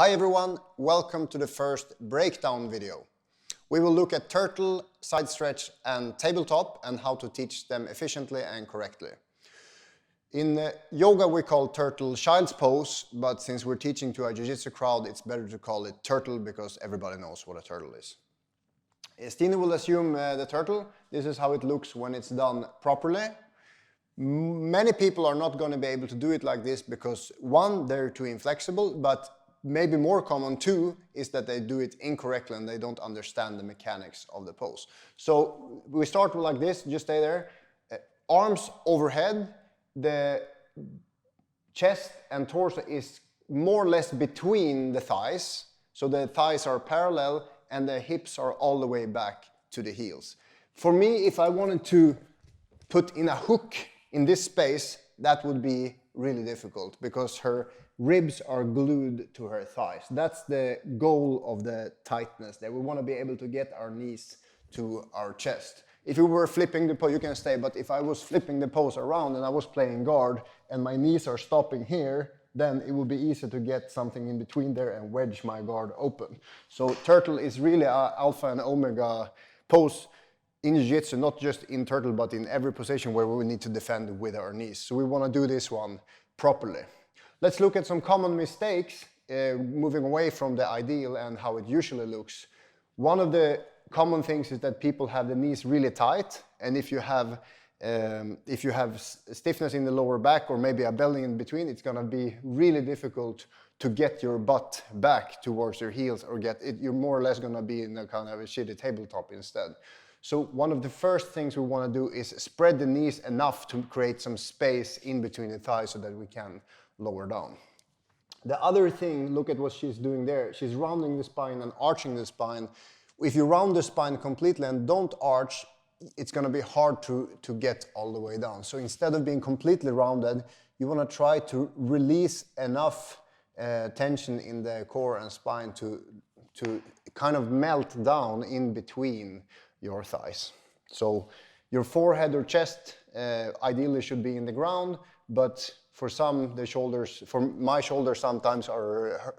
Hi everyone, welcome to the first breakdown video. We will look at turtle, side stretch and tabletop and how to teach them efficiently and correctly. In yoga we call turtle child's pose, but since we're teaching to a jiu-jitsu crowd it's better to call it turtle because everybody knows what a turtle is. Stine will assume the turtle. This is how it looks when it's done properly. Many people are not going to be able to do it like this because one, they're too inflexible, but maybe more common too is that they do it incorrectly and they don't understand the mechanics of the pose. So we start like this, just stay there. Arms overhead, the chest and torso is more or less between the thighs. So the thighs are parallel and the hips are all the way back to the heels. For me, if I wanted to put in a hook in this space, that would be really difficult because her ribs are glued to her thighs. That's the goal of the tightness there. We want to be able to get our knees to our chest. If you were flipping the pose, you can stay, but if I was flipping the pose around and I was playing guard and my knees are stopping here, then it would be easy to get something in between there and wedge my guard open. So turtle is really an alpha and omega pose in jiu-jitsu, not just in turtle, but in every position where we need to defend with our knees. So we want to do this one properly. Let's look at some common mistakes, moving away from the ideal and how it usually looks. One of the common things is that people have the knees really tight, and if you have stiffness in the lower back or maybe a belly in between, it's going to be really difficult to get your butt back towards your heels or get it. You're more or less going to be in a kind of a shitty tabletop instead. So one of the first things we want to do is spread the knees enough to create some space in between the thighs so that we can lower down. The other thing, look at what she's doing there. She's rounding the spine and arching the spine. If you round the spine completely and don't arch, it's going to be hard to get all the way down. So instead of being completely rounded, you want to try to release enough tension in the core and spine to kind of melt down in between your thighs. So your forehead or chest ideally should be in the ground, but for some, the shoulders, for my shoulders sometimes are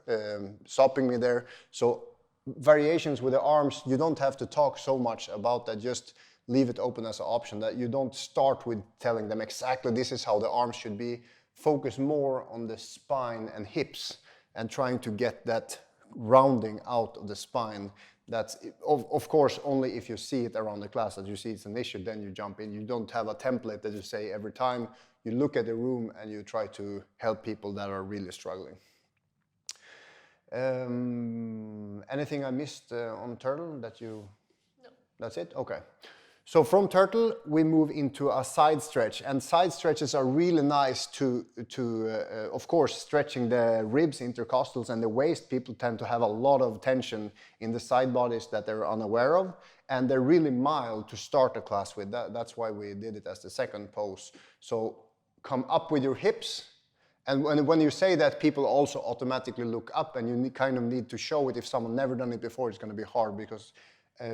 stopping me there. So variations with the arms, you don't have to talk so much about that, just leave it open as an option, that you don't start with telling them exactly this is how the arms should be. Focus more on the spine and hips and trying to get that rounding out of the spine. That's, of course, only if you see it around the class that you see it's an issue, then you jump in. You don't have a template that you say every time. You look at the room and you try to help people that are really struggling. Anything I missed on turtle that you... No. That's it? Okay. So from turtle, we move into a side stretch, and side stretches are really nice of course, stretching the ribs, intercostals, and the waist. People tend to have a lot of tension in the side bodies that they're unaware of, and they're really mild to start a class with. That's why we did it as the second pose. So come up with your hips, and when you say that, people also automatically look up, and you kind of need to show it. If someone never done it before, it's going to be hard because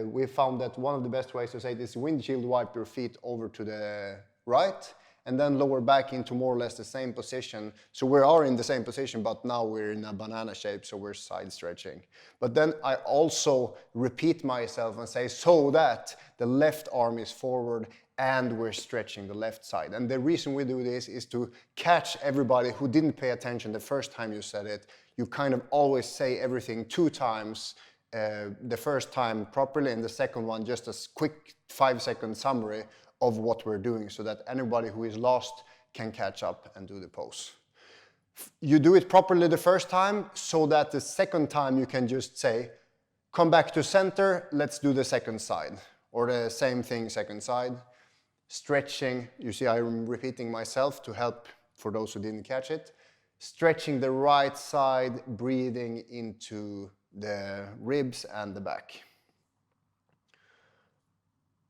we found that one of the best ways to say this, windshield wipe your feet over to the right and then lower back into more or less the same position. So we are in the same position, but now we're in a banana shape, so we're side stretching. But then I also repeat myself and say, so that the left arm is forward and we're stretching the left side. And the reason we do this is to catch everybody who didn't pay attention the first time you said it. You kind of always say everything 2 times. The first time properly and the second one just a quick 5-second summary of what we're doing so that anybody who is lost can catch up and do the pose. You do it properly the first time so that the second time you can just say, come back to center, let's do the second side. Or the same thing, second side. Stretching, you see I'm repeating myself to help for those who didn't catch it. Stretching the right side, breathing into the ribs and the back.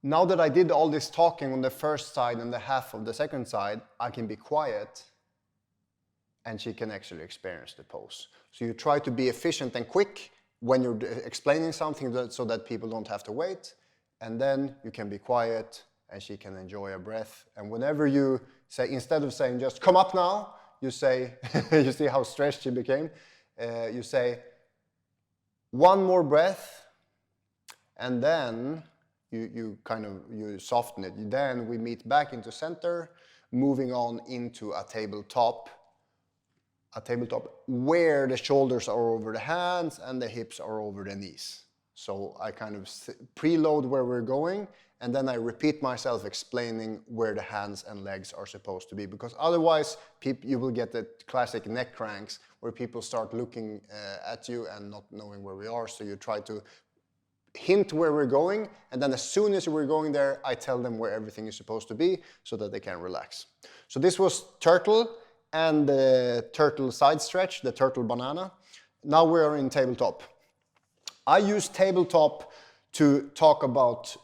Now that I did all this talking on the first side and the half of the second side, I can be quiet and she can actually experience the pose. So you try to be efficient and quick when you're explaining something so that people don't have to wait, and then you can be quiet and she can enjoy a breath. And whenever you say, instead of saying just come up now, you say, you see how stretched she became, you say one more breath, and then you soften it. Then we meet back into center, moving on into a tabletop where the shoulders are over the hands and the hips are over the knees. So I kind of preload where we're going, and then I repeat myself explaining where the hands and legs are supposed to be, because otherwise you will get the classic neck cranks where people start looking at you and not knowing where we are. So you try to hint where we're going, and then as soon as we're going there, I tell them where everything is supposed to be so that they can relax. So this was turtle and the turtle side stretch, the turtle banana. Now we are in tabletop. I use tabletop to talk about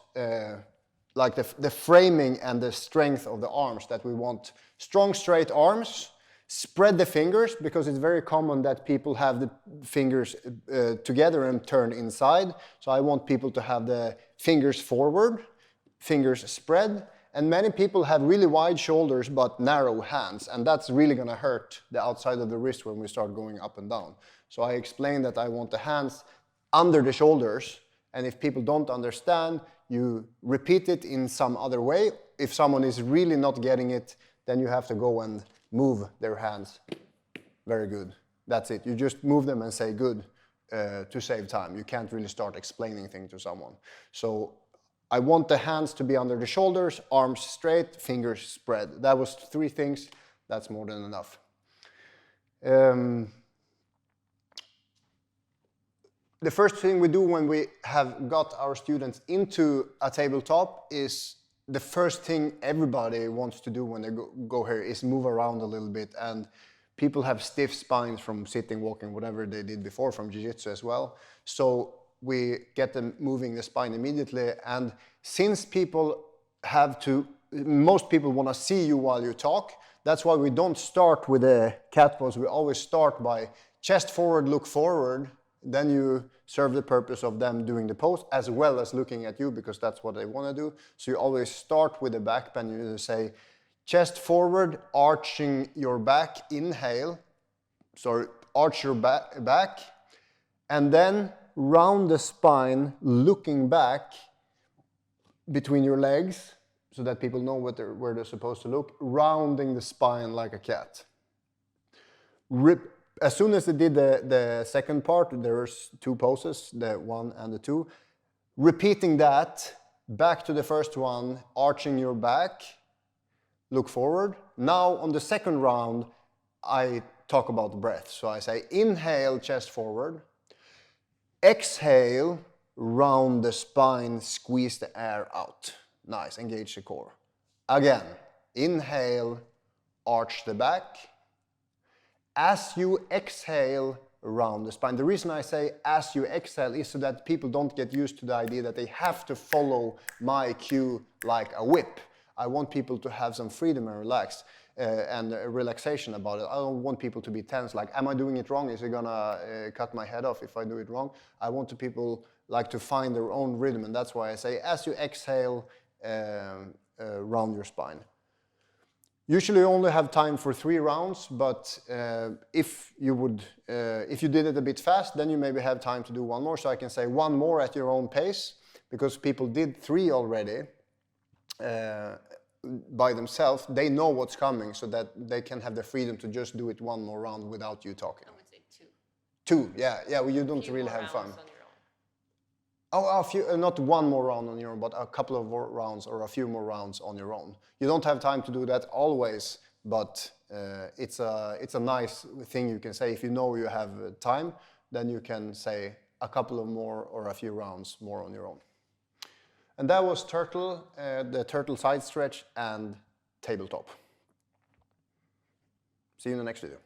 like the framing and the strength of the arms, that we want strong straight arms, spread the fingers, because it's very common that people have the fingers together and turn inside. So I want people to have the fingers forward, fingers spread, and many people have really wide shoulders but narrow hands, and that's really going to hurt the outside of the wrist when we start going up and down. So I explained that I want the hands under the shoulders, and if people don't understand, you repeat it in some other way. If someone is really not getting it, then you have to go and move their hands. Very good. That's it. You just move them and say good to save time. You can't really start explaining things to someone. So I want the hands to be under the shoulders, arms straight, fingers spread. That was 3 things. That's more than enough. The first thing we do when we have got our students into a tabletop is the first thing everybody wants to do when they go here is move around a little bit. And people have stiff spines from sitting, walking, whatever they did before, from jiu-jitsu as well. So we get them moving the spine immediately. And since most people want to see you while you talk, that's why we don't start with a cat pose. We always start by chest forward, look forward. Then you serve the purpose of them doing the pose as well as looking at you, because that's what they want to do. So you always start with the back bend. You say chest forward, arching your back, inhale. Sorry, arch your back, and then round the spine, looking back between your legs so that people know where they're supposed to look, rounding the spine like a cat. As soon as they did the second part, there's 2 poses, the 1 and the 2. Repeating that, back to the first one, arching your back, look forward. Now on the second round, I talk about breath. So I say inhale, chest forward. Exhale, round the spine, squeeze the air out. Nice, engage the core. Again, inhale, arch the back. As you exhale, round the spine. The reason I say as you exhale is so that people don't get used to the idea that they have to follow my cue like a whip. I want people to have some freedom and relax and relaxation about it. I don't want people to be tense, like, am I doing it wrong? Is it gonna cut my head off if I do it wrong? I want the people like to find their own rhythm, and that's why I say as you exhale, round your spine. Usually you only have time for 3 rounds, but if you did it a bit fast, then you maybe have time to do 1 more. So I can say 1 more at your own pace, because people did 3 already by themselves. They know what's coming, so that they can have the freedom to just do it 1 more round without you talking. I would say 2. 2, yeah. Well, you don't really have fun. Oh, a few, not 1 more round on your own, but a couple of more rounds or a few more rounds on your own. You don't have time to do that always, but it's a nice thing you can say. If you know you have time, then you can say a couple of more or a few rounds more on your own. And that was turtle, the turtle side stretch and tabletop. See you in the next video.